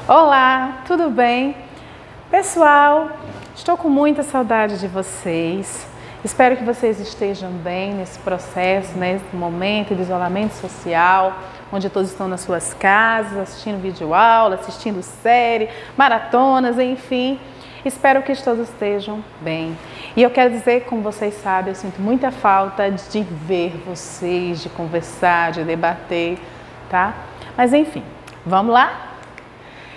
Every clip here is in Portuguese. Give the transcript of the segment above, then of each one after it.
Olá, tudo bem? Pessoal, estou com muita saudade de vocês. Espero que vocês estejam bem nesse processo, nesse momento de isolamento social, onde todos estão nas suas casas, assistindo videoaula, assistindo série, maratonas, enfim. Espero que todos estejam bem. E eu quero dizer, como vocês sabem, eu sinto muita falta de ver vocês, de conversar, de debater, tá? Mas enfim, vamos lá?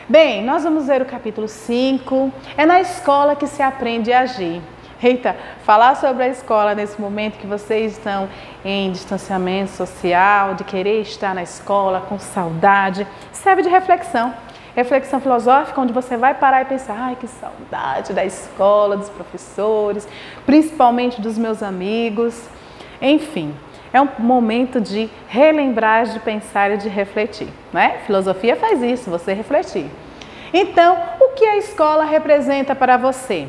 Bem, nós vamos ver o capítulo 5. É na escola que se aprende a agir. Eita, falar sobre a escola nesse momento que vocês estão em distanciamento social, de querer estar na escola com saudade, serve de reflexão. Reflexão filosófica, onde você vai parar e pensar, ai, que saudade da escola, dos professores, principalmente dos meus amigos. Enfim, é um momento de relembrar, de pensar e de refletir, não é? Filosofia faz isso, você refletir. Então, o que a escola representa para você?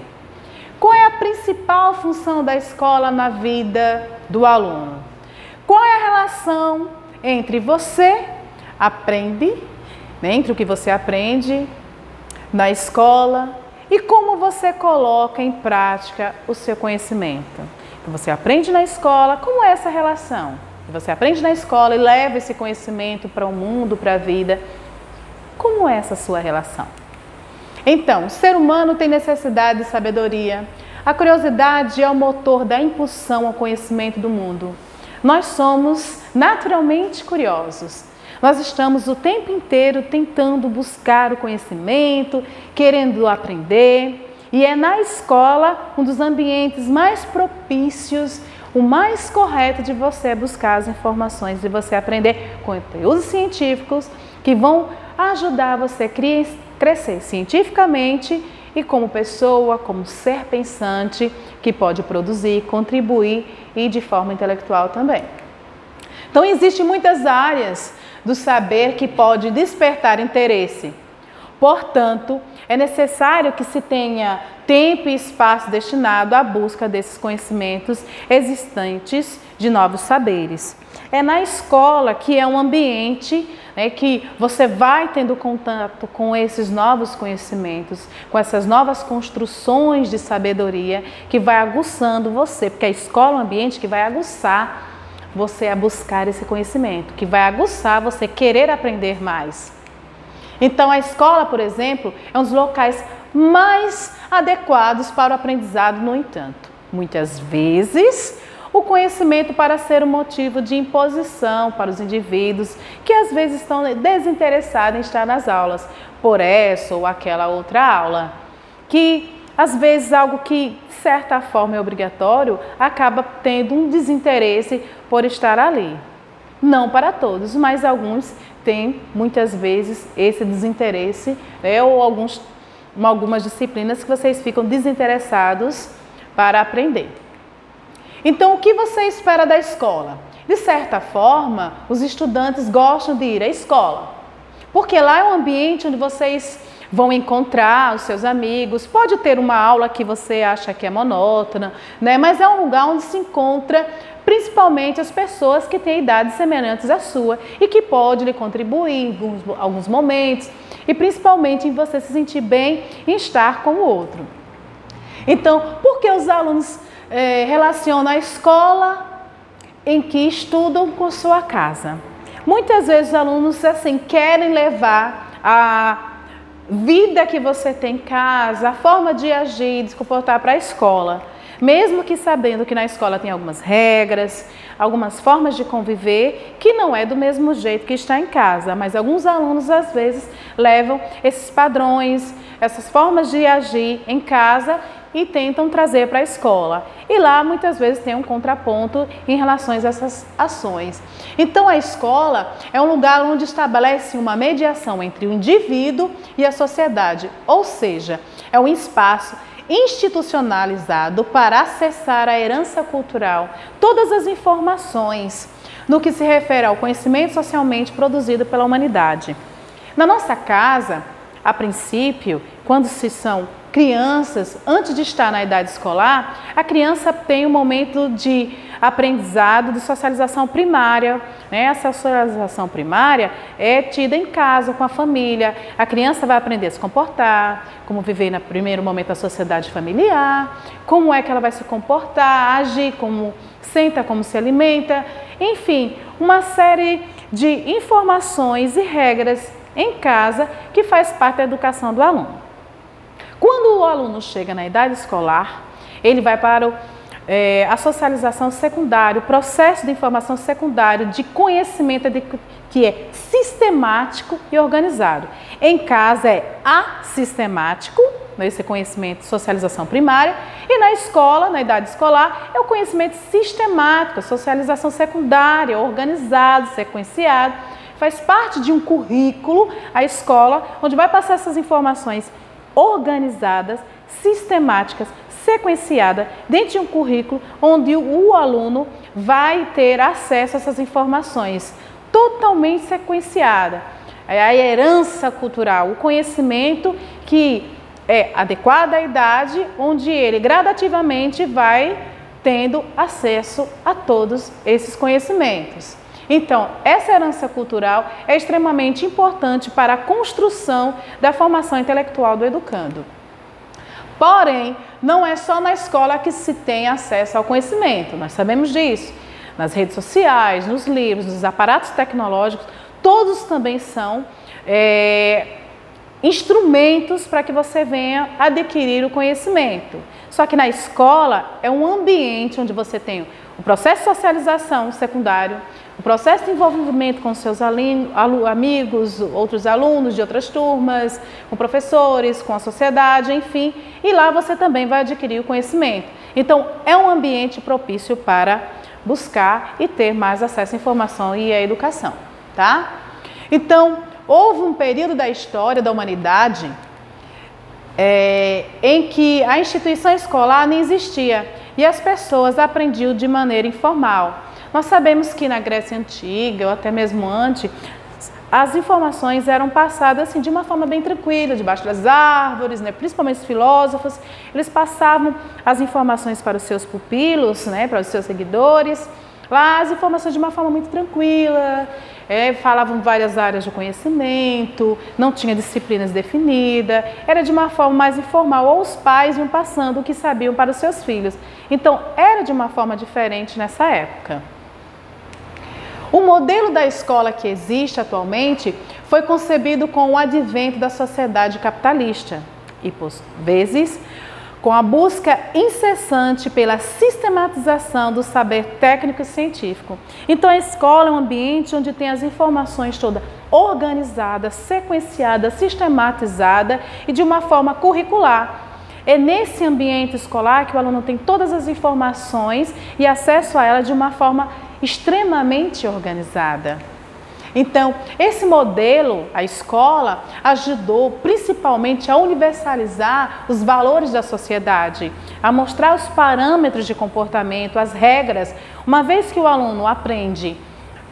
Qual é a principal função da escola na vida do aluno? Qual é a relação entre você aprende, entre o que você aprende na escola e como você coloca em prática o seu conhecimento? Você aprende na escola, como é essa relação? Você aprende na escola e leva esse conhecimento para o mundo, para a vida. Como é essa sua relação? Então, o ser humano tem necessidade de sabedoria. A curiosidade é o motor da impulsão ao conhecimento do mundo. Nós somos naturalmente curiosos. Nós estamos o tempo inteiro tentando buscar o conhecimento, querendo aprender. E é na escola um dos ambientes mais propícios, o mais correto de você buscar as informações, de você aprender conteúdos científicos que vão ajudar você a crescer cientificamente e como pessoa, como ser pensante, que pode produzir, contribuir e de forma intelectual também. Então, existem muitas áreas do saber que pode despertar interesse. Portanto, é necessário que se tenha tempo e espaço destinado à busca desses conhecimentos existentes de novos saberes. É na escola que é um ambiente que você vai tendo contato com esses novos conhecimentos, com essas novas construções de sabedoria que vai aguçando você, porque a escola é um ambiente que vai aguçar você a buscar esse conhecimento, que vai aguçar você querer aprender mais. Então, a escola, por exemplo, é um dos locais mais adequados para o aprendizado. No entanto, muitas vezes, o conhecimento para ser um motivo de imposição para os indivíduos que às vezes estão desinteressados em estar nas aulas, por essa ou aquela outra aula, que às vezes algo que de certa forma é obrigatório acaba tendo um desinteresse por estar ali. Não para todos, mas alguns têm muitas vezes esse desinteresse, ou algumas disciplinas que vocês ficam desinteressados para aprender. Então, o que você espera da escola? De certa forma, os estudantes gostam de ir à escola, porque lá é um ambiente onde vocês vão encontrar os seus amigos. Pode ter uma aula que você acha que é monótona, mas é um lugar onde se encontra principalmente as pessoas que têm idades semelhantes à sua e que pode lhe contribuir em alguns momentos e principalmente em você se sentir bem em estar com o outro. Então, por que os alunos relacionam a escola em que estudam com sua casa? Muitas vezes os alunos assim querem levar a vida que você tem em casa, a forma de agir, de se comportar para a escola. Mesmo que sabendo que na escola tem algumas regras, algumas formas de conviver, que não é do mesmo jeito que está em casa, mas alguns alunos às vezes levam esses padrões, essas formas de agir em casa e tentam trazer para a escola. E lá muitas vezes tem um contraponto em relação a essas ações. Então a escola é um lugar onde estabelece uma mediação entre o indivíduo e a sociedade, ou seja, é um espaço institucionalizado para acessar a herança cultural, todas as informações no que se refere ao conhecimento socialmente produzido pela humanidade. Na nossa casa, a princípio, quando se são crianças, antes de estar na idade escolar, a criança tem um momento de aprendizado de socialização primária, né? A socialização primária é tida em casa, com a família. A criança vai aprender a se comportar, como viver no primeiro momento da sociedade familiar, como é que ela vai se comportar, agir, como senta, como se alimenta, enfim, uma série de informações e regras em casa que faz parte da educação do aluno. Quando o aluno chega na idade escolar, ele vai para a socialização secundária, o processo de informação secundário de conhecimento que é sistemático e organizado. Em casa é assistemático, esse conhecimento de socialização primária, e na escola, na idade escolar, é o conhecimento sistemático, socialização secundária, organizado, sequenciado. Faz parte de um currículo, a escola, onde vai passar essas informações organizadas, sistemáticas, sequenciadas, dentro de um currículo onde o aluno vai ter acesso a essas informações totalmente sequenciada. É a herança cultural, o conhecimento que é adequado à idade, onde ele gradativamente vai tendo acesso a todos esses conhecimentos. Então, essa herança cultural é extremamente importante para a construção da formação intelectual do educando. Porém, não é só na escola que se tem acesso ao conhecimento, nós sabemos disso. Nas redes sociais, nos livros, nos aparatos tecnológicos, todos também são instrumentos para que você venha adquirir o conhecimento. Só que na escola é um ambiente onde você tem o processo de socialização secundário, o processo de envolvimento com seus amigos, outros alunos de outras turmas, com professores, com a sociedade, enfim, e lá você também vai adquirir o conhecimento. Então, é um ambiente propício para buscar e ter mais acesso à informação e à educação, tá? Então, houve um período da história da humanidade em que a instituição escolar nem existia e as pessoas aprendiam de maneira informal. Nós sabemos que na Grécia Antiga, ou até mesmo antes, as informações eram passadas assim, de uma forma bem tranquila, debaixo das árvores, né? Principalmente os filósofos, eles passavam as informações para os seus pupilos, né? Para os seus seguidores, lá as informações de uma forma muito tranquila, falavam várias áreas de conhecimento, não tinha disciplinas definidas, era de uma forma mais informal, ou os pais iam passando o que sabiam para os seus filhos. Então, era de uma forma diferente nessa época. O modelo da escola que existe atualmente foi concebido com o advento da sociedade capitalista e, por vezes, com a busca incessante pela sistematização do saber técnico e científico. Então, a escola é um ambiente onde tem as informações todas organizadas, sequenciadas, sistematizadas e de uma forma curricular. É nesse ambiente escolar que o aluno tem todas as informações e acesso a ela de uma forma extremamente organizada. Então, esse modelo, a escola, ajudou principalmente a universalizar os valores da sociedade, a mostrar os parâmetros de comportamento, as regras. Uma vez que o aluno aprende,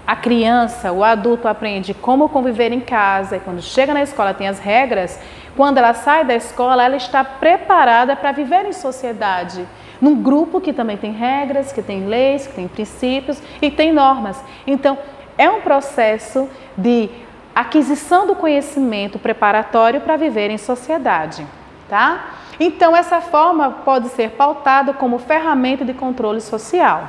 a criança, o adulto aprende como conviver em casa, e quando chega na escola tem as regras, quando ela sai da escola, ela está preparada para viver em sociedade, num grupo que também tem regras, que tem leis, que tem princípios e tem normas. Então, é um processo de aquisição do conhecimento preparatório para viver em sociedade, tá? Então, essa forma pode ser pautada como ferramenta de controle social.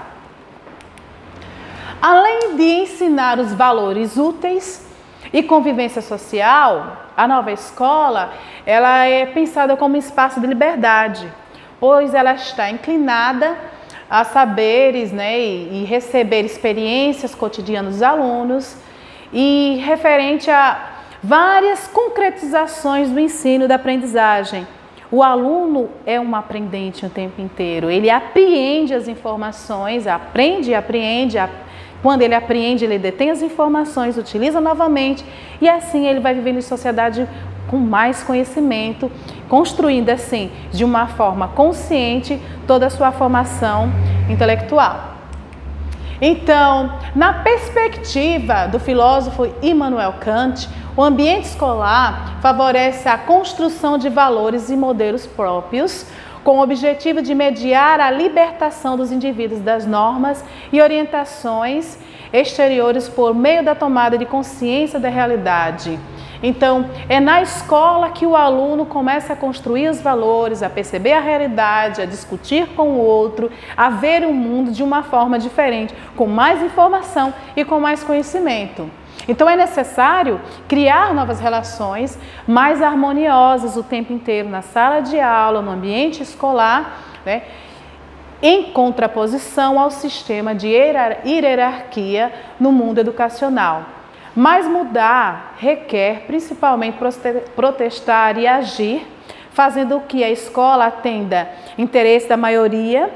Além de ensinar os valores úteis e convivência social, a nova escola, ela é pensada como um espaço de liberdade, pois ela está inclinada a saberes, né, e receber experiências cotidianas dos alunos e referente a várias concretizações do ensino e da aprendizagem. O aluno é um aprendente o tempo inteiro, ele apreende as informações, aprende e apreende. Quando ele apreende, ele detém as informações, utiliza novamente e assim ele vai vivendo em sociedade com mais conhecimento, construindo assim, de uma forma consciente, toda a sua formação intelectual. Então, na perspectiva do filósofo Immanuel Kant, o ambiente escolar favorece a construção de valores e modelos próprios, com o objetivo de mediar a libertação dos indivíduos das normas e orientações exteriores por meio da tomada de consciência da realidade. Então, é na escola que o aluno começa a construir os valores, a perceber a realidade, a discutir com o outro, a ver o mundo de uma forma diferente, com mais informação e com mais conhecimento. Então, é necessário criar novas relações mais harmoniosas o tempo inteiro na sala de aula, no ambiente escolar, né? Em contraposição ao sistema de hierarquia no mundo educacional. Mas mudar requer principalmente protestar e agir, fazendo com que a escola atenda interesse da maioria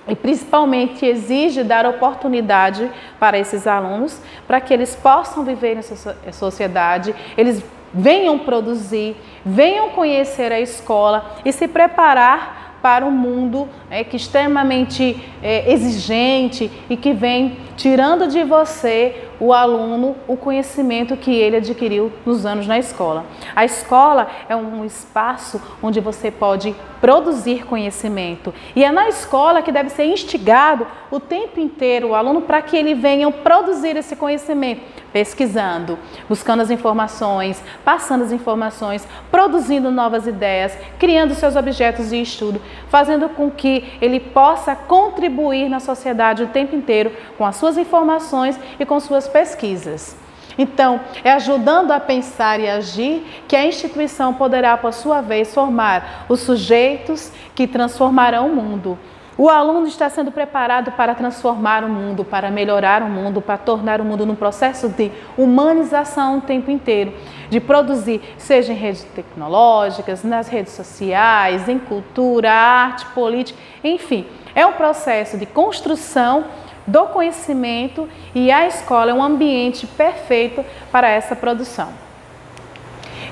e principalmente exige dar oportunidade para esses alunos, para que eles possam viver nessa sociedade, eles venham produzir, venham conhecer a escola e se preparar para um mundo que é extremamente exigente e que vem tirando de você, o aluno, o conhecimento que ele adquiriu nos anos na escola. A escola é um espaço onde você pode produzir conhecimento e é na escola que deve ser instigado o tempo inteiro o aluno para que ele venha produzir esse conhecimento, pesquisando, buscando as informações, passando as informações, produzindo novas ideias, criando seus objetos de estudo, fazendo com que ele possa contribuir na sociedade o tempo inteiro com as suas informações e com suas pesquisas. Então, é ajudando a pensar e agir que a instituição poderá, por sua vez, formar os sujeitos que transformarão o mundo. O aluno está sendo preparado para transformar o mundo, para melhorar o mundo, para tornar o mundo num processo de humanização o tempo inteiro, de produzir, seja em redes tecnológicas, nas redes sociais, em cultura, arte, política, enfim. É um processo de construção do conhecimento e a escola é um ambiente perfeito para essa produção.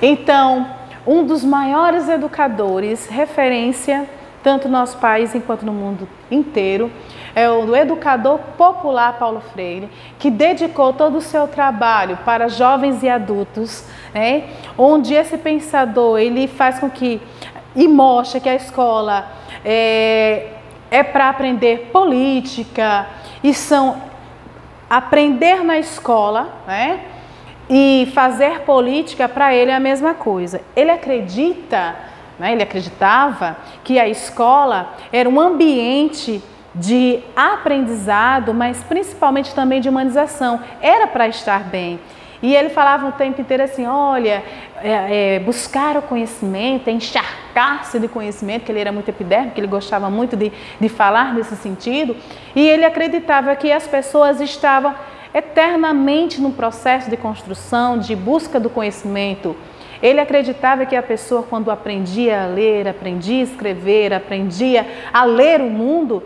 Então, um dos maiores educadores, referência, tanto no nosso país quanto no mundo inteiro, é o educador popular Paulo Freire, que dedicou todo o seu trabalho para jovens e adultos, onde esse pensador ele faz com que e mostra que a escola é para aprender política e aprender na escola, e fazer política para ele é a mesma coisa. Ele acreditava que a escola era um ambiente de aprendizado, mas principalmente também de humanização. Era para estar bem. E ele falava o tempo inteiro assim, olha, buscar o conhecimento, encharcar-se de conhecimento, que ele era muito epidérmico, ele gostava muito de falar nesse sentido. E ele acreditava que as pessoas estavam eternamente no processo de construção, de busca do conhecimento. Ele acreditava que a pessoa, quando aprendia a ler, aprendia a escrever, aprendia a ler o mundo,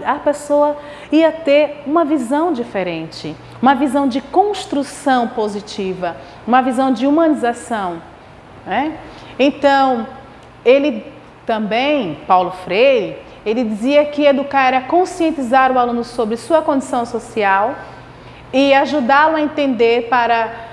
a pessoa ia ter uma visão diferente, uma visão de construção positiva, uma visão de humanização. Então, ele também, Paulo Freire, ele dizia que educar era conscientizar o aluno sobre sua condição social e ajudá-lo a entender para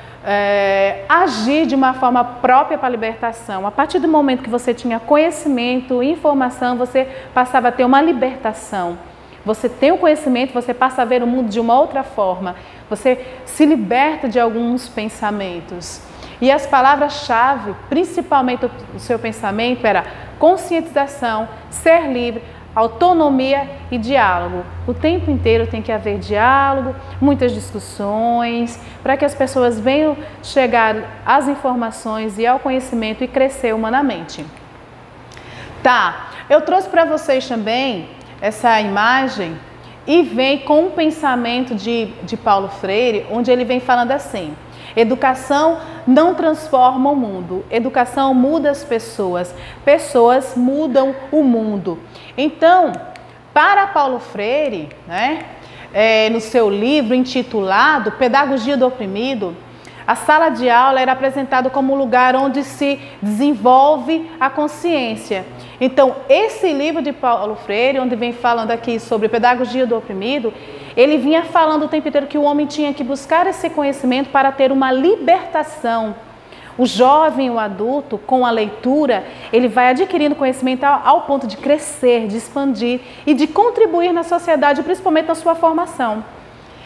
agir de uma forma própria para a libertação. A partir do momento que você tinha conhecimento e informação, você passava a ter uma libertação. Você tem o conhecimento, você passa a ver o mundo de uma outra forma. Você se liberta de alguns pensamentos. E as palavras-chave, principalmente do seu pensamento, era conscientização, ser livre, autonomia e diálogo. O tempo inteiro tem que haver diálogo, muitas discussões, para que as pessoas venham chegar às informações e ao conhecimento e crescer humanamente. Eu trouxe para vocês também essa imagem e vem com um pensamento de Paulo Freire, onde ele vem falando assim: educação não transforma o mundo, educação muda as pessoas, pessoas mudam o mundo. Então, para Paulo Freire, no seu livro intitulado Pedagogia do Oprimido, a sala de aula era apresentada como um lugar onde se desenvolve a consciência. Então, esse livro de Paulo Freire, onde vem falando aqui sobre Pedagogia do Oprimido, ele vinha falando o tempo inteiro que o homem tinha que buscar esse conhecimento para ter uma libertação. O jovem, o adulto, com a leitura, ele vai adquirindo conhecimento ao ponto de crescer, de expandir e de contribuir na sociedade, principalmente na sua formação.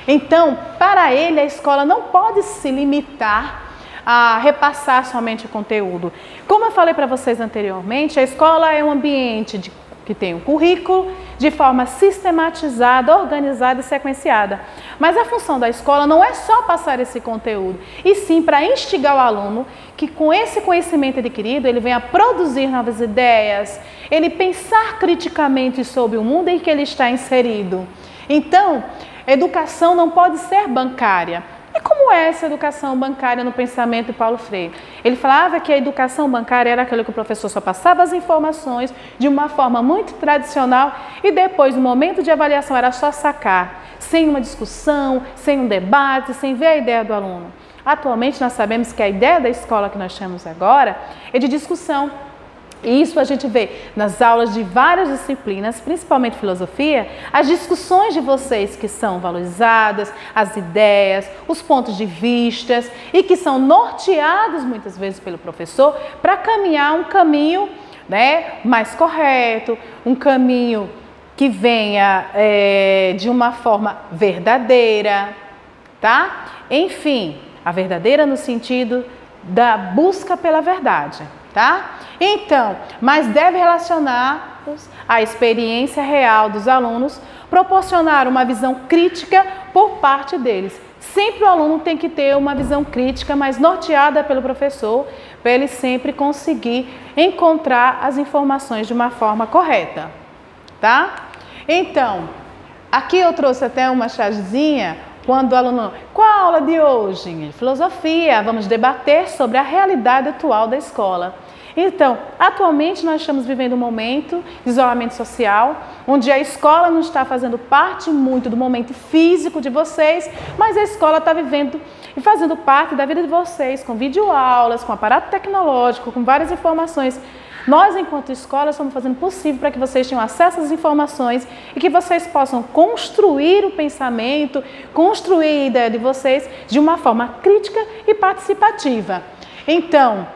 Então, para ele, a escola não pode se limitar a repassar somente o conteúdo. Como eu falei para vocês anteriormente, a escola é um ambiente que tem um currículo de forma sistematizada, organizada e sequenciada. Mas a função da escola não é só passar esse conteúdo, e sim para instigar o aluno que com esse conhecimento adquirido ele venha produzir novas ideias, ele pensar criticamente sobre o mundo em que ele está inserido. Então, educação não pode ser bancária. E como é essa educação bancária no pensamento de Paulo Freire? Ele falava que a educação bancária era aquilo que o professor só passava as informações de uma forma muito tradicional e depois, no momento de avaliação, era só sacar, sem uma discussão, sem um debate, sem ver a ideia do aluno. Atualmente, nós sabemos que a ideia da escola que nós temos agora é de discussão. E isso a gente vê nas aulas de várias disciplinas, principalmente filosofia, as discussões de vocês que são valorizadas, as ideias, os pontos de vista e que são norteados muitas vezes pelo professor para caminhar um caminho, né, mais correto, um caminho que venha de uma forma verdadeira, tá? Enfim, a verdadeira no sentido da busca pela verdade. Tá? Então, mas deve relacionar a experiência real dos alunos, proporcionar uma visão crítica por parte deles. Sempre o aluno tem que ter uma visão crítica, mas norteada pelo professor, para ele sempre conseguir encontrar as informações de uma forma correta. Tá? Então, aqui eu trouxe até uma chargezinha. Quando o aluno, qual a aula de hoje? Filosofia, vamos debater sobre a realidade atual da escola. Então, atualmente nós estamos vivendo um momento de isolamento social, onde a escola não está fazendo parte muito do momento físico de vocês, mas a escola está vivendo e fazendo parte da vida de vocês, com videoaulas, com aparato tecnológico, com várias informações. Nós, enquanto escola, estamos fazendo o possível para que vocês tenham acesso às informações e que vocês possam construir o pensamento, construir a ideia de vocês de uma forma crítica e participativa. Então,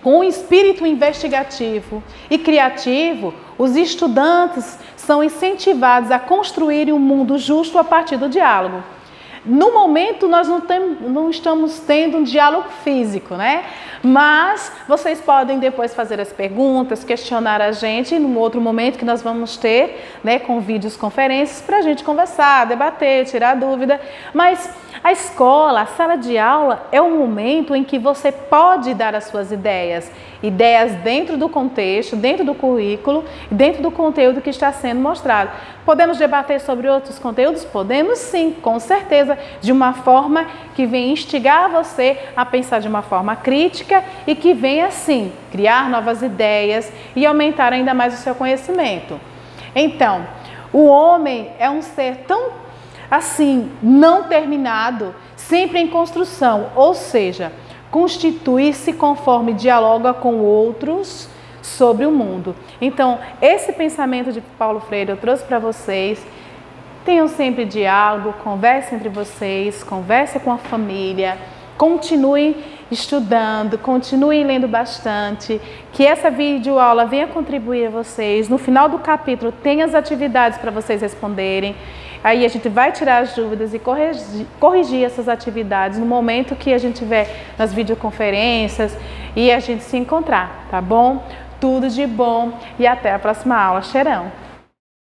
com o espírito investigativo e criativo, os estudantes são incentivados a construir um mundo justo a partir do diálogo. No momento, nós não estamos tendo um diálogo físico, né? Mas vocês podem depois fazer as perguntas, questionar a gente num outro momento que nós vamos ter, né, com vídeos, conferências, para a gente conversar, debater, tirar dúvida. Mas a escola, a sala de aula é um momento em que você pode dar as suas ideias. Ideias dentro do contexto, dentro do currículo, dentro do conteúdo que está sendo mostrado. Podemos debater sobre outros conteúdos? Podemos sim, com certeza, de uma forma que venha instigar você a pensar de uma forma crítica e que venha, sim, criar novas ideias e aumentar ainda mais o seu conhecimento. Então, o homem é um ser tão, assim, não terminado, sempre em construção, ou seja, constituir-se conforme dialoga com outros sobre o mundo. Então, esse pensamento de Paulo Freire eu trouxe para vocês. Tenham sempre diálogo, conversem entre vocês, conversem com a família, continuem estudando, continuem lendo bastante, que essa videoaula venha contribuir a vocês. No final do capítulo tem as atividades para vocês responderem. Aí a gente vai tirar as dúvidas e corrigir essas atividades no momento que a gente tiver nas videoconferências e a gente se encontrar, tá bom? Tudo de bom e até a próxima aula. Cheirão!